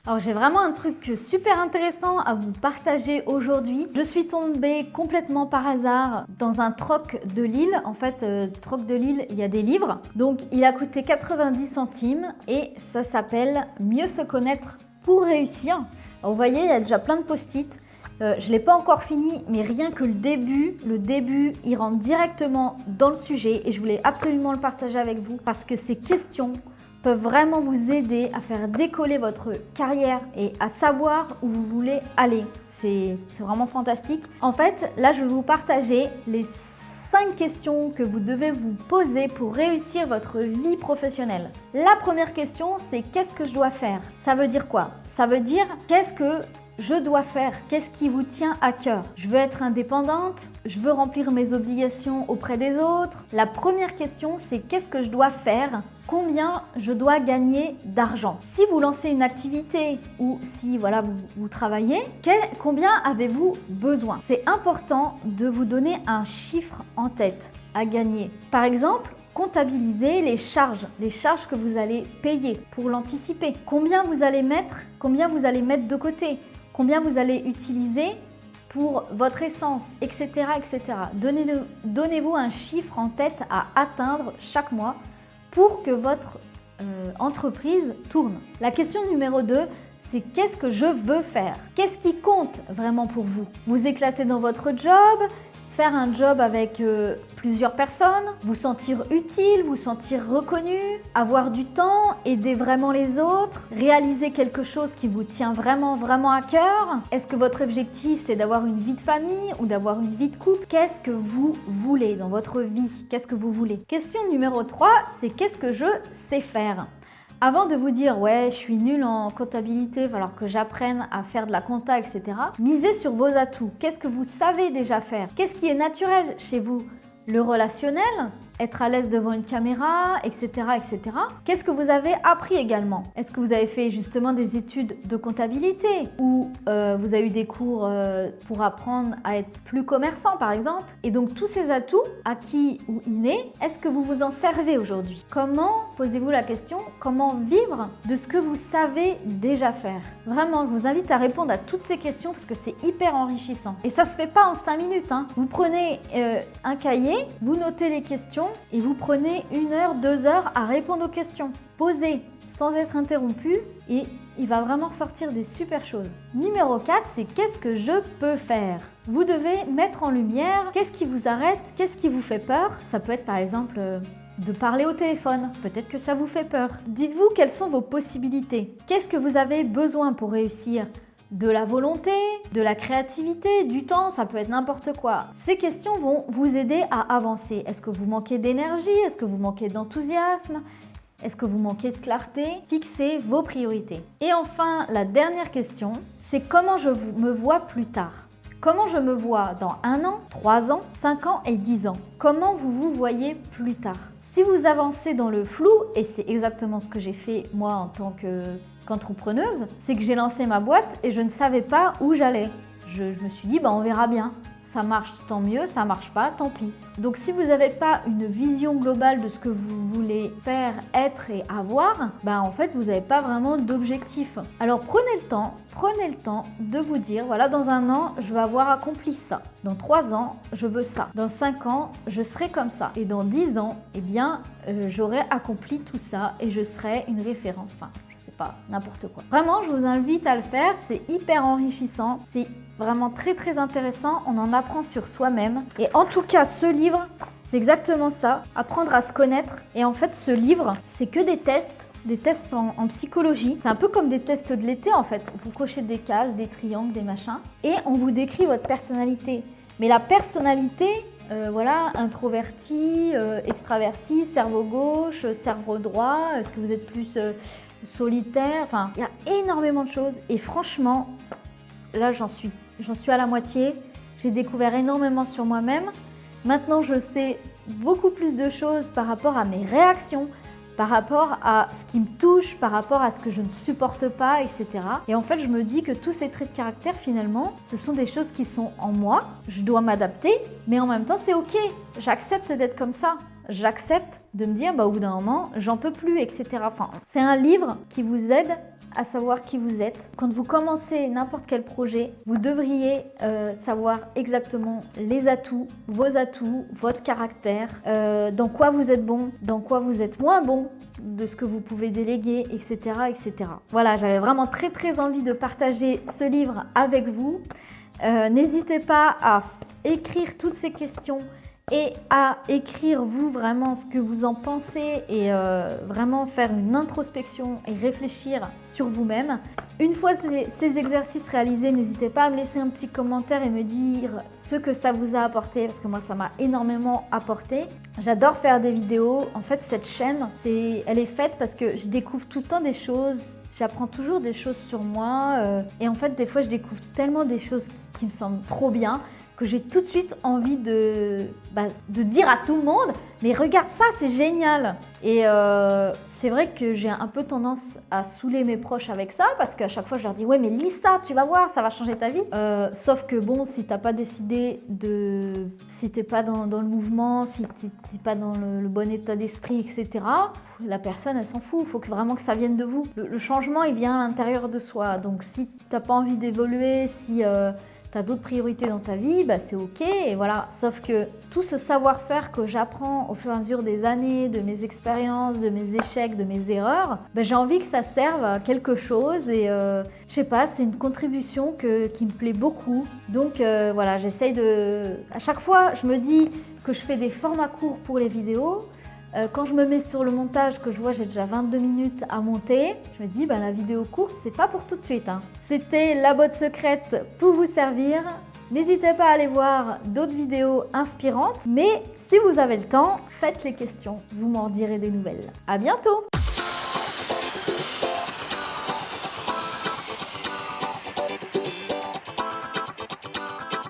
Alors j'ai vraiment un truc super intéressant à vous partager aujourd'hui. Je suis tombée complètement par hasard dans un troc de Lille. En fait, troc de Lille, il y a des livres. Donc il a coûté 90 centimes et ça s'appelle Mieux se connaître pour réussir. Alors, vous voyez, il y a déjà plein de post-it. Je ne l'ai pas encore fini, mais rien que le début, il rentre directement dans le sujet et je voulais absolument le partager avec vous parce que ces questions peuvent vraiment vous aider à faire décoller votre carrière et à savoir où vous voulez aller. C'est vraiment fantastique. En fait, là, je vais vous partager les 5 questions que vous devez vous poser pour réussir votre vie professionnelle. La première question, c'est qu'est-ce que je dois faire? Ça veut dire quoi? Ça veut dire qu'est-ce que je dois faire? Qu'est-ce qui vous tient à cœur? Je veux être indépendante? Je veux remplir mes obligations auprès des autres? La première question, c'est qu'est-ce que je dois faire? Combien je dois gagner d'argent? Si vous lancez une activité ou si voilà, vous travaillez, combien avez-vous besoin? C'est important de vous donner un chiffre en tête à gagner. Par exemple, comptabiliser les charges que vous allez payer pour l'anticiper. Combien vous allez mettre de côté? Combien vous allez utiliser pour votre essence, etc. etc. Donnez-vous un chiffre en tête à atteindre chaque mois pour que votre entreprise tourne. La question numéro 2, c'est qu'est-ce que je veux faire? Qu'est-ce qui compte vraiment pour vous? Vous éclater dans votre job? Faire un job avec plusieurs personnes, vous sentir utile, vous sentir reconnu, avoir du temps, aider vraiment les autres, réaliser quelque chose qui vous tient vraiment à cœur. Est-ce que votre objectif c'est d'avoir une vie de famille ou d'avoir une vie de couple? Qu'est-ce que vous voulez dans votre vie? Qu'est-ce que vous voulez? Question numéro 3, c'est qu'est-ce que je sais faire? Avant de vous dire « ouais, je suis nulle en comptabilité, il va falloir que j'apprenne à faire de la compta, etc. » Misez sur vos atouts. Qu'est-ce que vous savez déjà faire? Qu'est-ce qui est naturel chez vous? Le relationnel, être à l'aise devant une caméra, etc. etc. Qu'est-ce que vous avez appris également? Est-ce que vous avez fait justement des études de comptabilité ou vous avez eu des cours pour apprendre à être plus commerçant par exemple? Et donc tous ces atouts, acquis ou innés, est-ce que vous vous en servez aujourd'hui? Comment, posez-vous la question, comment vivre de ce que vous savez déjà faire? Vraiment, je vous invite à répondre à toutes ces questions parce que c'est hyper enrichissant. Et ça se fait pas en 5 minutes. Vous prenez un cahier, vous notez les questions et vous prenez 1 heure, 2 heures à répondre aux questions. Posez sans être interrompu et il va vraiment sortir des super choses. Numéro 4, c'est qu'est-ce que je peux faire? Vous devez mettre en lumière qu'est-ce qui vous arrête, qu'est-ce qui vous fait peur. Ça peut être par exemple de parler au téléphone. Peut-être que ça vous fait peur. Dites-vous quelles sont vos possibilités. Qu'est-ce que vous avez besoin pour réussir? De la volonté, de la créativité, du temps, ça peut être n'importe quoi. Ces questions vont vous aider à avancer. Est-ce que vous manquez d'énergie? Est-ce que vous manquez d'enthousiasme? Est-ce que vous manquez de clarté? Fixez vos priorités. Et enfin, la dernière question, c'est comment je me vois plus tard? Comment je me vois dans 1 an, 3 ans, 5 ans et 10 ans? Comment vous vous voyez plus tard? Si vous avancez dans le flou, et c'est exactement ce que j'ai fait moi en tant qu'entrepreneuse, c'est que j'ai lancé ma boîte et je ne savais pas où j'allais. Je me suis dit, on verra bien. Ça marche, tant mieux, ça marche pas, tant pis. Donc si vous n'avez pas une vision globale de ce que vous voulez faire, être et avoir, en fait vous n'avez pas vraiment d'objectif. Alors prenez le temps de vous dire, voilà, dans 1 an, je vais avoir accompli ça. Dans 3 ans, je veux ça. Dans 5 ans, je serai comme ça. Et dans 10 ans, j'aurai accompli tout ça et je serai une référence. Pas n'importe quoi. Vraiment, je vous invite à le faire, c'est hyper enrichissant, c'est vraiment très intéressant, on en apprend sur soi-même. Et en tout cas, ce livre, c'est exactement ça, apprendre à se connaître. Et en fait, ce livre, c'est que des tests en psychologie. C'est un peu comme des tests de l'été en fait. Vous cochez des cases, des triangles, des machins, et on vous décrit votre personnalité. Mais la personnalité, introverti, extraverti, cerveau gauche, cerveau droit, est-ce que vous êtes plus solitaire, il y a énormément de choses et franchement, là j'en suis à la moitié, j'ai découvert énormément sur moi-même. Maintenant je sais beaucoup plus de choses par rapport à mes réactions, par rapport à ce qui me touche, par rapport à ce que je ne supporte pas, etc. Et en fait, je me dis que tous ces traits de caractère, finalement, ce sont des choses qui sont en moi. Je dois m'adapter, mais en même temps, c'est OK. J'accepte d'être comme ça. J'accepte de me dire, au bout d'un moment, j'en peux plus, etc. C'est un livre qui vous aide à savoir qui vous êtes. Quand vous commencez n'importe quel projet, vous devriez savoir exactement les atouts, votre caractère, dans quoi vous êtes bon, dans quoi vous êtes moins bon, de ce que vous pouvez déléguer, etc. etc. Voilà, j'avais vraiment très envie de partager ce livre avec vous. N'hésitez pas à écrire toutes ces questions et à écrire vous vraiment ce que vous en pensez et vraiment faire une introspection et réfléchir sur vous-même. Une fois ces exercices réalisés, n'hésitez pas à me laisser un petit commentaire et me dire ce que ça vous a apporté, parce que moi ça m'a énormément apporté. J'adore faire des vidéos. En fait, cette chaîne, elle est faite parce que je découvre tout le temps des choses. J'apprends toujours des choses sur moi et en fait des fois je découvre tellement des choses qui me semblent trop bien que j'ai tout de suite envie de dire à tout le monde mais regarde ça, c'est génial. Et c'est vrai que j'ai un peu tendance à saouler mes proches avec ça parce qu'à chaque fois je leur dis ouais mais lis ça, tu vas voir, ça va changer ta vie. Sauf que bon, si t'as pas décidé si t'es pas dans le mouvement, si t'es pas dans le bon état d'esprit, etc., la personne elle s'en fout. Il faut vraiment que ça vienne de vous. Le changement il vient à l'intérieur de soi. Donc si t'as pas envie d'évoluer, si tu as d'autres priorités dans ta vie, c'est ok, et voilà. Sauf que tout ce savoir-faire que j'apprends au fur et à mesure des années, de mes expériences, de mes échecs, de mes erreurs, j'ai envie que ça serve à quelque chose et je sais pas, c'est une contribution qui me plaît beaucoup. Donc voilà, j'essaye à chaque fois, je me dis que je fais des formats courts pour les vidéos. Quand je me mets sur le montage, que je vois j'ai déjà 22 minutes à monter, je me dis la vidéo courte, c'est pas pour tout de suite. C'était la botte secrète pour vous servir. N'hésitez pas à aller voir d'autres vidéos inspirantes, mais si vous avez le temps, faites les questions, vous m'en direz des nouvelles. À bientôt!